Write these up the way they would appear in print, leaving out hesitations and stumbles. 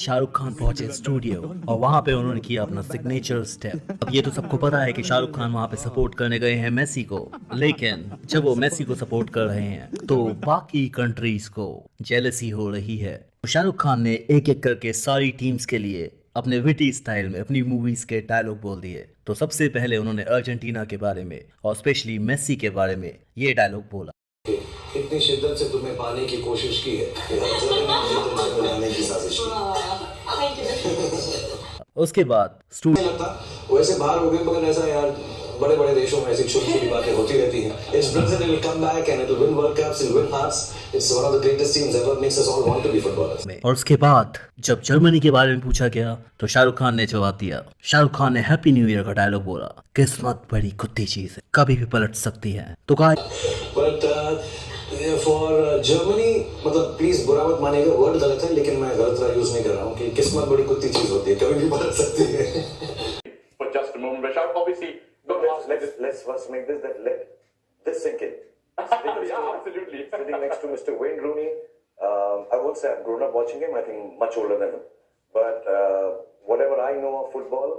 शाहरुख खान पहुंचे स्टूडियो और वहां पे उन्होंने किया अपना सिग्नेचर स्टेप। अब ये तो सबको पता है कि शाहरुख खान वहां पे सपोर्ट करने गए हैं मेसी को, लेकिन जब वो मेसी को सपोर्ट कर रहे हैं तो बाकी कंट्रीज को जेलसी हो रही है। तो शाहरुख खान ने एक एक करके सारी टीम्स के लिए अपने विटी स्टाइल में अपनी मूवीज के डायलॉग बोल दिए। तो सबसे पहले उन्होंने अर्जेंटीना के बारे में और स्पेशली मेसी के बारे में ये डायलॉग बोला। इतनी शिद्दत से तुम्हें पाने की कोशिश की है कि हर जगह मुझे तुमसे मिलाने की साजिश की। उसके बाद नहीं लगता वैसे बाहर हो गए, मगर ऐसा यार बड़े बड़े देशों में ऐसी छोटी छोटी बातें होती रहती हैं। It's Brazil, it will come back and it will win World Cups, it will win hearts. It's one of the greatest teams ever, makes us all want to be footballers. और उसके बाद जब जर्मनी के बारे में पूछा गया तो शाहरुख खान ने जवाब दिया। शाहरुख खान ने हैप्पी न्यू ईयर का डायलॉग बोला, किस्मत बड़ी कुत्ती चीज है, कभी भी पलट सकती है। तो कहा But for Germany, मतलब प्लीज बुरा मत मानिएगा, वर्ड गलत है, लेकिन मैं गलत यूज नहीं कर रहा हूँ कि किस्मत बड़ी कुत्ती चीज होती है, कभी भी पलट सकती है। For just a moment, Rashad, obviously, Let's first make let this sink in. yeah, absolutely. Sitting next to Mr. Wayne Rooney, I won't say I've grown up watching him. I think much older than him. But whatever I know of football,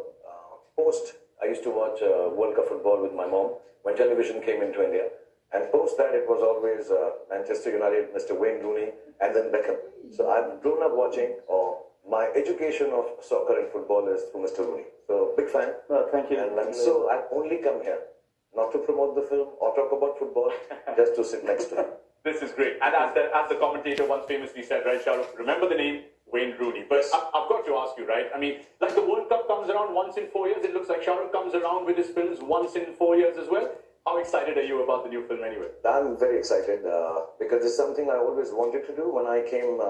post I used to watch World Cup football with my mom when television came into India. And post that, it was always Manchester United, Mr. Wayne Rooney, and then Beckham. So I've grown up watching, or my education of soccer and football is through Mr. Rooney. So big fan. Well, thank you. And so I've only come here not to promote the film or talk about football, just to sit next to him. This is great. And as the commentator once famously said, right, Shahrukh, remember the name Wayne Rooney. But I've got to ask you, right? I mean, like the World Cup comes around once in 4 years. It looks like Shahrukh comes around with his films once in 4 years as well. How excited are you about the new film anyway? I'm very excited because it's something I always wanted to do. When I came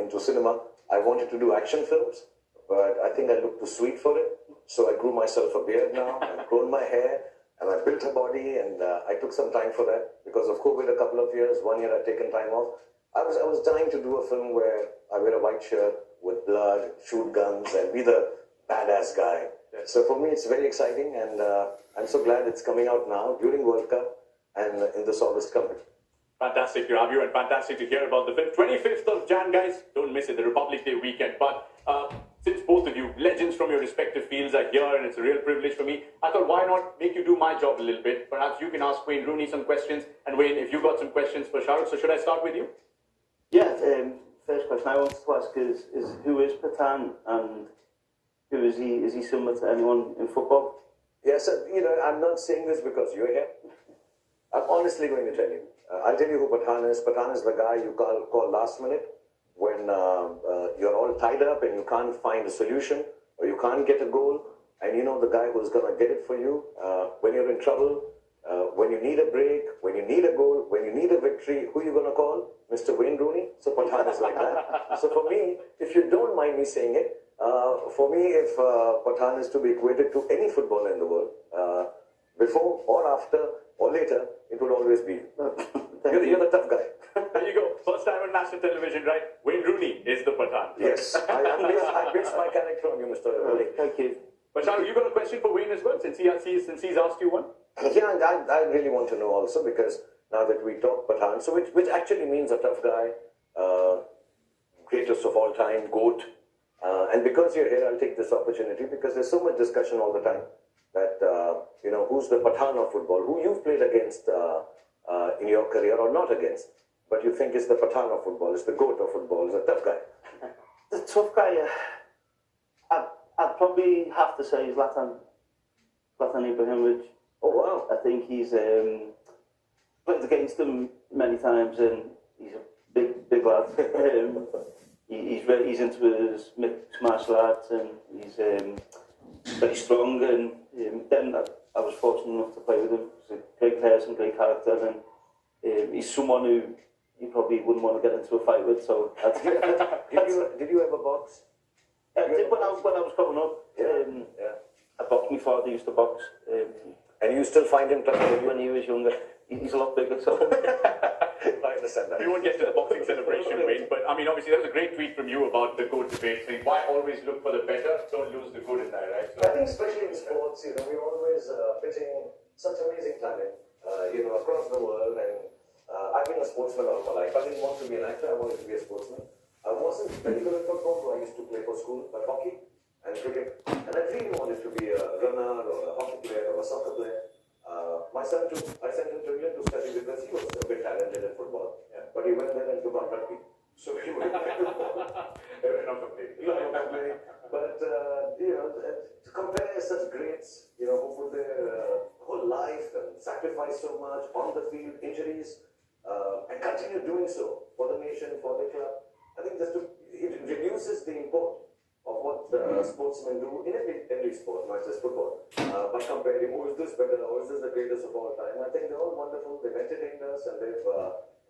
into cinema, I wanted to do action films, but I think I looked too sweet for it. So I grew myself a beard now, I've grown my hair, and I built a body, and I took some time for that because of COVID. A couple of years, 1 year I'd taken time off. I was dying to do a film where I wear a white shirt with blood, shoot guns, and be the badass guy. Yes. So for me, it's very exciting, and I'm so glad it's coming out now during World Cup and in this August coming. Fantastic to have you, and fantastic to hear about the film. 25th of Jan, guys. Don't miss it, the Republic Day weekend. But since both of you, legends from your respective fields, are here, and it's a real privilege for me, I thought, why not make you do my job a little bit? Perhaps you can ask Wayne Rooney some questions, and Wayne, if you got some questions for Shahrukh, so should I start with you? Yeah, first question I wanted to ask is who is Pathan, and who is he? Is he similar to anyone in football? Yes, I'm not saying this because you're here. I'm honestly going to tell you. I'll tell you who Pathan is. Pathan is the guy you call last minute when you're all tied up and you can't find a solution or you can't get a goal, and you know the guy who's going to get it for you when you're in trouble, when you need a break, when you need a goal, when you need a victory. Who are you going to call? Mr. Wayne Rooney. So Pathan is like that. So for me, if you don't mind me saying it, for me, if Pathan is to be equated to any footballer in the world, before or after or later, it would always be you. You're the tough guy. There you go. First time on national television, right? Wayne Rooney is the Pathan. Yes, I based my character on you, Mr. Rooney. Thank you. But Shahrukh, you got a question for Wayne as well, since he's asked you one? Yeah, and I really want to know also, because now that we talk Pathan, so which actually means a tough guy, greatest of all time, GOAT. And because you're here, I'll take this opportunity, because there's so much discussion all the time that, who's the Pathan of football, who you've played against in your career or not against, but you think is the Pathan of football, is the GOAT of football, is a tough guy. The tough guy, I'd probably have to say is Zlatan Ibrahimovic. Oh, wow. I think he's played against him many times, and he's a big lad. He's into his mixed martial arts, and he's very strong. And then I was fortunate enough to play with him. He's a great person, great character, and he's someone who you probably wouldn't want to get into a fight with. So, did you ever box? I did when I was growing up. Yeah. I boxed. My father used to box. And you still find him tough When he was younger. He's a lot bigger, so... I understand that. We won't get to the boxing celebration, Wayne, but I mean, obviously, there was a great tweet from you about the GOAT debate, saying, why always look for the better? Don't lose the good in that, right? So, I think especially in sports, we're always pitching such amazing talent, across the world. And I've been a sportsman all my life. I didn't want to be an actor. I wanted to be a sportsman. I wasn't very good at football, so I used to play for school, but hockey and cricket. And I really wanted to be a runner or a hockey player or a soccer player. My son too, I sent him to England to study because he was a bit talented in football. Yeah. But he went there and took on rugby. So he went back to football. Not to play. But, to compare such greats, who put their whole life and sacrifice so much on the field, injuries, and continue doing so for the nation, for the club, I think it reduces the import of what sportsmen do in every sport, not just football. By comparing who is this better, who is this the greatest of all time, I think they're all wonderful, they've entertained us, and they've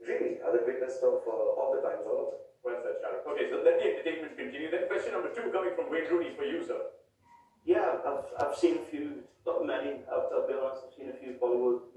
really are the greatest of all the times, all of them. Well said, Shahrukh. Okay, so let the entertainment continue. Then question number 2 coming from Wayne Rooney for you, sir. Yeah, I've seen a few, not many, I'll be honest, I've seen a few Bollywood